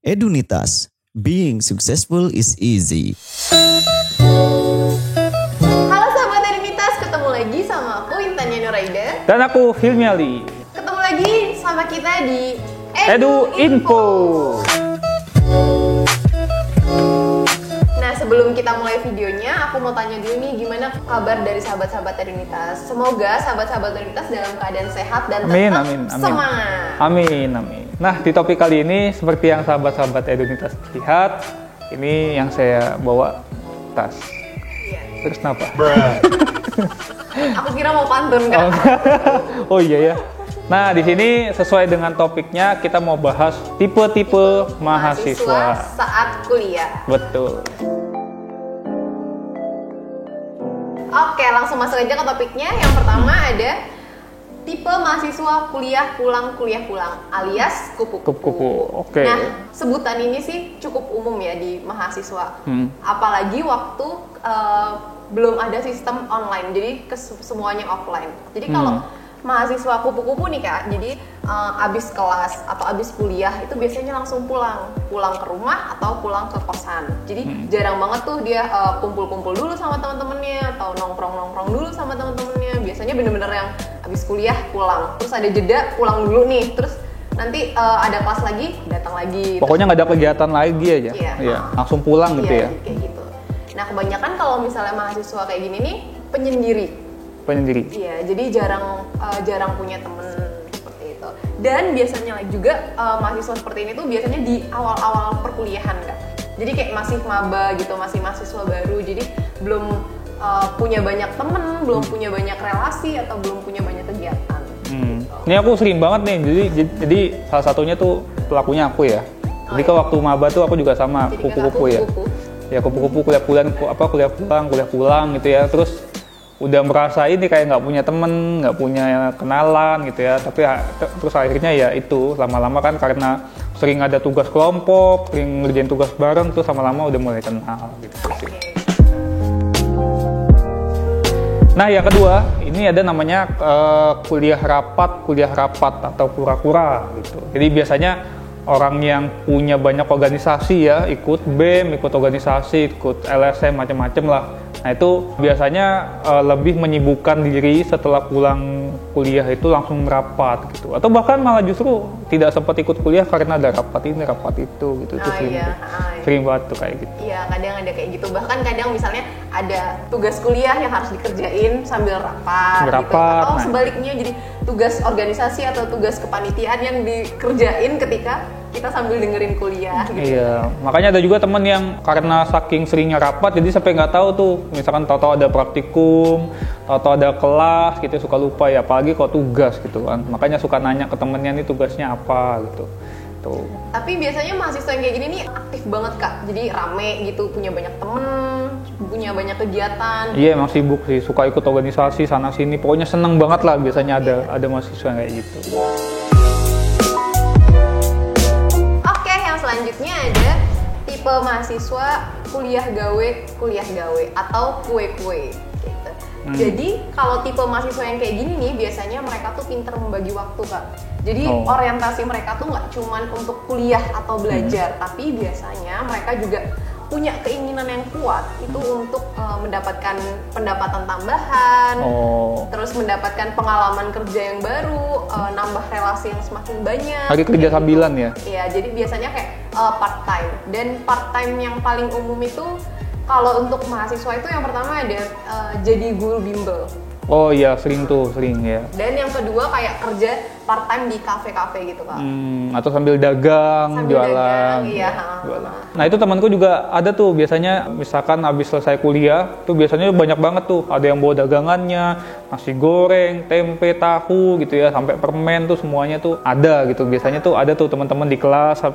Edunitas, being successful is easy. Halo sahabat Edunitas, ketemu lagi sama aku Intan Nuraida. Dan aku Hilmi Ali. Ketemu lagi sama kita di Edu Info. Nah, sebelum kita mulai videonya, aku mau tanya dulu nih, gimana kabar dari sahabat-sahabat Edunitas? Semoga sahabat-sahabat Edunitas dalam keadaan sehat dan tetap semangat. Amin. Nah, di topik kali ini, seperti yang sahabat-sahabat Edunitas lihat, ini yang saya bawa tas. Iya. Terus kenapa? Aku kira mau pantun kan? Oh iya ya. Nah, di sini sesuai dengan topiknya, kita mau bahas tipe-tipe mahasiswa saat kuliah. Betul. Oke, langsung masuk aja ke topiknya. Yang pertama ada tipe mahasiswa kuliah pulang alias kupu-kupu. Kupu-kupu, oke. Nah, sebutan ini sih cukup umum ya di mahasiswa. Apalagi waktu belum ada sistem online, jadi semuanya offline. Jadi kalau mahasiswa kupu-kupu nih Kak, jadi abis kelas atau abis kuliah itu biasanya langsung pulang ke rumah atau pulang ke kosan. Jadi jarang banget tuh dia kumpul-kumpul dulu sama teman-temannya atau nongkrong dulu sama teman-temannya. Biasanya bener-bener yang abis kuliah pulang, terus ada jeda pulang dulu nih, terus nanti ada kelas lagi datang lagi. Pokoknya nggak ada kegiatan lagi aja. Iya, langsung pulang gitu ya. Kayak gitu. Nah, kebanyakan kalau misalnya mahasiswa kayak gini nih penyendiri. Iya, jadi jarang punya temen seperti itu. Dan biasanya juga mahasiswa seperti ini tuh biasanya di awal-awal perkuliahan Kak. Jadi kayak masih maba gitu, masih mahasiswa baru, jadi belum punya banyak temen, belum punya banyak relasi atau belum punya banyak kegiatan. Ini aku sering banget nih, jadi salah satunya tuh pelakunya aku ya. Jadi kalau waktu maba tuh aku juga sama kupu-kupu ya. Ya kupu-kupu kuliah pulang gitu ya. Terus udah merasa ini kayak nggak punya temen, nggak punya kenalan gitu ya. Tapi terus akhirnya ya itu lama-lama kan karena sering ada tugas kelompok, sering ngerjain tugas bareng, terus lama-lama udah mulai kenal gitu sih. Nah, yang kedua, ini ada namanya kuliah rapat atau kura-kura gitu. Jadi biasanya orang yang punya banyak organisasi ya, ikut BEM, ikut organisasi, ikut LSM, macam-macam lah. Nah, itu biasanya lebih menyibukkan diri setelah pulang kuliah itu langsung rapat gitu. Atau bahkan malah justru tidak sempat ikut kuliah karena ada rapat ini, rapat itu gitu. Itu sering banget tuh kayak gitu. Iya, kadang ada kayak gitu. Bahkan kadang misalnya ada tugas kuliah yang harus dikerjain sambil rapat gitu. Atau sebaliknya jadi tugas organisasi atau tugas kepanitiaan yang dikerjain ketika kita sambil dengerin kuliah gitu. Iya, makanya ada juga teman yang karena saking seringnya rapat jadi sampai nggak tahu tuh, misalkan tahu-tahu ada praktikum, tahu-tahu ada kelas gitu, suka lupa ya, apalagi kalau tugas gitu kan. Makanya suka nanya ke temennya nih tugasnya apa gitu. Tuh. Tapi biasanya mahasiswa yang kayak gini nih aktif banget Kak, jadi rame gitu, punya banyak temen, punya banyak kegiatan. Iya, emang sibuk sih, suka ikut organisasi sana sini, pokoknya seneng banget lah biasanya ada mahasiswa yang kayak gitu. Selanjutnya ada tipe mahasiswa kuliah gawe atau kue-kue gitu. Jadi kalau tipe mahasiswa yang kayak gini nih biasanya mereka tuh pinter membagi waktu Kak. Jadi orientasi mereka tuh nggak cuman untuk kuliah atau belajar, tapi biasanya mereka juga punya keinginan yang kuat itu untuk mendapatkan pendapatan tambahan, terus mendapatkan pengalaman kerja yang baru, nambah relasi yang semakin banyak. Lagi kerja sambilan ya? Iya, jadi biasanya kayak part time. Dan part time yang paling umum itu kalau untuk mahasiswa itu yang pertama ada jadi guru bimbel. Oh iya, sering ya. Dan yang kedua kayak kerja part time di kafe-kafe gitu Kak. Atau sambil dagang, jualan. Iya. Jualan. Nah, itu temanku juga ada tuh biasanya, misalkan habis selesai kuliah tuh biasanya banyak banget tuh, ada yang bawa dagangannya, nasi goreng, tempe, tahu gitu ya, sampai permen tuh semuanya tuh ada gitu. Biasanya tuh ada tuh teman-teman di kelas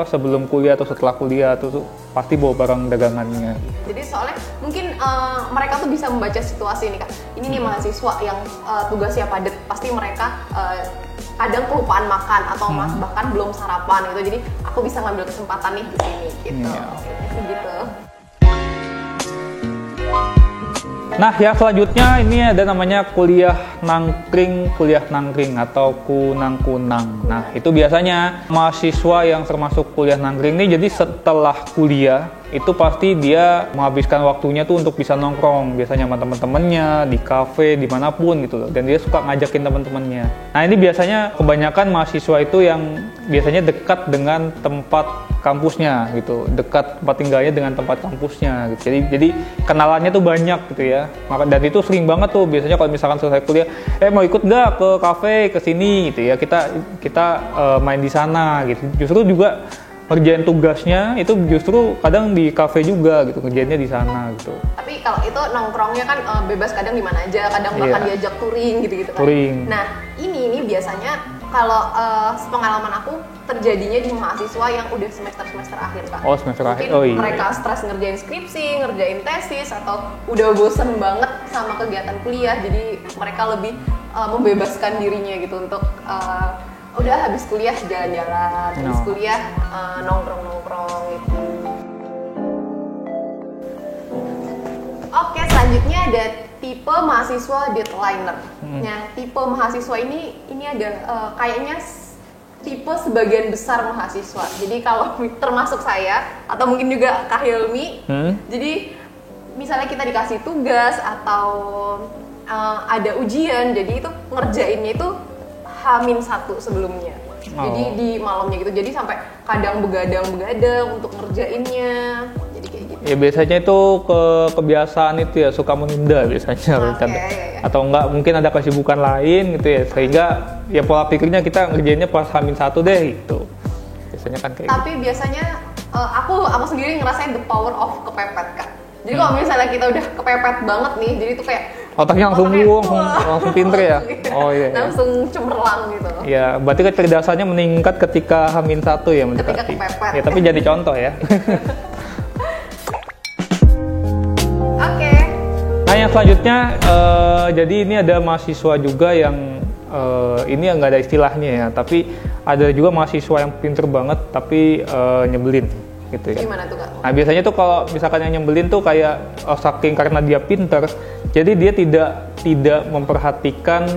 sebelum kuliah atau setelah kuliah tuh pasti bawa barang dagangannya. Jadi soalnya mungkin mereka tuh bisa membaca situasi ini Kak. Ini nih mahasiswa yang tugasnya padat, pasti mereka kadang kelupaan makan atau bahkan belum sarapan gitu. Jadi aku bisa ngambil kesempatan nih di sini gitu. Gitu. Nah, yang selanjutnya ini ada namanya kuliah nangkring atau kunang-kunang. Nah, itu biasanya mahasiswa yang termasuk kuliah nangkring ini, jadi setelah kuliah itu pasti dia menghabiskan waktunya tuh untuk bisa nongkrong, biasanya sama teman-temannya di kafe dimanapun gitu loh, dan dia suka ngajakin teman-temannya. Nah, ini biasanya kebanyakan mahasiswa itu yang biasanya dekat dengan tempat kampusnya gitu, dekat tempat tinggalnya dengan tempat kampusnya gitu. Jadi kenalannya tuh banyak gitu ya. Dan itu sering banget tuh biasanya kalau misalkan selesai kuliah, mau ikut nggak ke kafe ke sini gitu ya, kita main di sana gitu. Justru juga ngerjain tugasnya itu justru kadang di kafe juga gitu, ngerjainnya di sana gitu. Tapi kalau itu nongkrongnya kan bebas, kadang di mana aja, kadang bahkan diajak touring gitu-gitu kan. Touring. Nah, ini biasanya kalau pengalaman aku terjadinya di mahasiswa yang udah semester akhir, Kak. Oh, semester akhir. Mungkin Oh iya. mereka stres ngerjain skripsi, ngerjain tesis, atau udah bosen banget sama kegiatan kuliah, jadi mereka lebih membebaskan dirinya gitu untuk udah habis kuliah jalan-jalan, habis kuliah nongkrong-nongkrong gitu. Oke, selanjutnya ada tipe mahasiswa deadliner. Nah, tipe mahasiswa ini ada kayaknya tipe sebagian besar mahasiswa. Jadi kalau termasuk saya atau mungkin juga Kak Hilmi, jadi misalnya kita dikasih tugas atau ada ujian, jadi itu ngerjainnya itu H-1 sebelumnya. Jadi di malamnya gitu. Jadi sampai kadang begadang untuk ngerjainnya. Jadi kayak gitu. Ya biasanya itu kebiasaan itu ya, suka menunda biasanya. Okay. Atau enggak mungkin ada kesibukan lain gitu ya, sehingga ya pola pikirnya kita ngerjainnya pas H-1 deh gitu. Biasanya kan kayak Tapi gitu. biasanya aku sendiri ngerasain the power of kepepet, Kak. Jadi kalau misalnya kita udah kepepet banget nih, jadi tuh kayak otaknya langsung pinter ya. Oh iya. Langsung cemerlang gitu. Ya, berarti kecerdasannya meningkat ketika H-1 ya mendekati. Ketika kepepet. Ya, tapi jadi contoh ya. Oke. Nah, yang selanjutnya jadi ini ada mahasiswa juga yang ini nggak ada istilahnya ya, tapi ada juga mahasiswa yang pinter banget tapi nyebelin gitu ya. Gimana tuh, Kak? Nah, biasanya tuh kalau misalkan yang nyebelin tuh kayak saking karena dia pinter, jadi dia tidak memperhatikan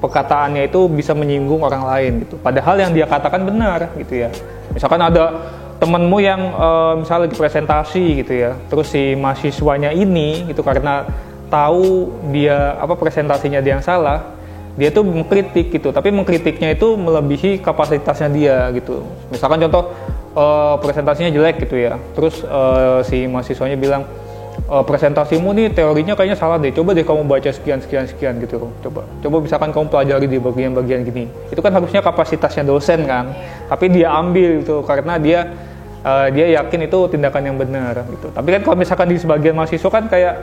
perkataannya itu bisa menyinggung orang lain gitu. Padahal yang dia katakan benar gitu ya. Misalkan ada temenmu yang misalnya lagi presentasi gitu ya, terus si mahasiswanya ini gitu karena tahu dia presentasinya dia yang salah, dia tuh mengkritik gitu, tapi mengkritiknya itu melebihi kapasitasnya dia gitu. Misalkan contoh presentasinya jelek gitu ya, terus si mahasiswanya bilang, presentasimu nih teorinya kayaknya salah deh, coba deh kamu baca sekian gitu, coba misalkan kamu pelajari di bagian-bagian gini. Itu kan harusnya kapasitasnya dosen kan, tapi dia ambil gitu karena dia yakin itu tindakan yang benar gitu. Tapi kan kalau misalkan di sebagian mahasiswa kan kayak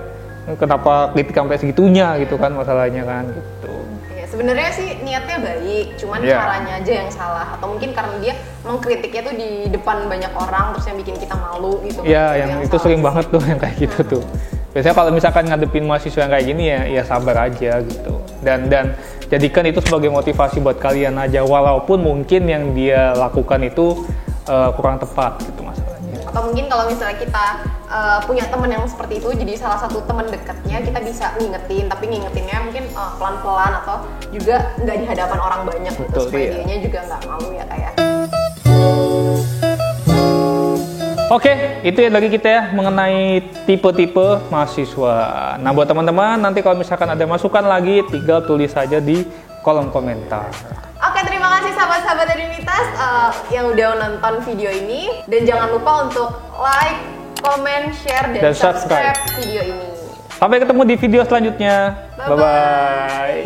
kenapa kritik sampai segitunya gitu kan masalahnya kan gitu. Sebenarnya sih niatnya baik, cuman caranya aja yang salah. Atau mungkin karena dia mengkritiknya tuh di depan banyak orang, terus yang bikin kita malu gitu. Iya, yang itu sering banget tuh yang kayak gitu tuh. Biasanya kalau misalkan ngadepin mahasiswa yang kayak gini ya sabar aja gitu. Dan jadikan itu sebagai motivasi buat kalian aja, walaupun mungkin yang dia lakukan itu kurang tepat gitu masalahnya. Atau mungkin kalau misalnya kita punya teman yang seperti itu, jadi salah satu teman dekatnya, kita bisa ngingetin, tapi ngingetinnya mungkin pelan-pelan atau juga nggak di hadapan orang banyak gitu, supaya dianya juga nggak malu ya kayak. Oke, itu ya dari kita ya mengenai tipe-tipe mahasiswa. Nah, buat teman-teman nanti kalau misalkan ada masukan lagi, tinggal tulis saja di kolom komentar. Oke, terima kasih sahabat-sahabat Trinitas yang udah nonton video ini, dan jangan lupa untuk like, comment, share, dan subscribe video ini. Sampai ketemu di video selanjutnya. Bye-bye.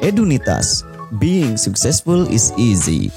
Edunitas, being successful is easy.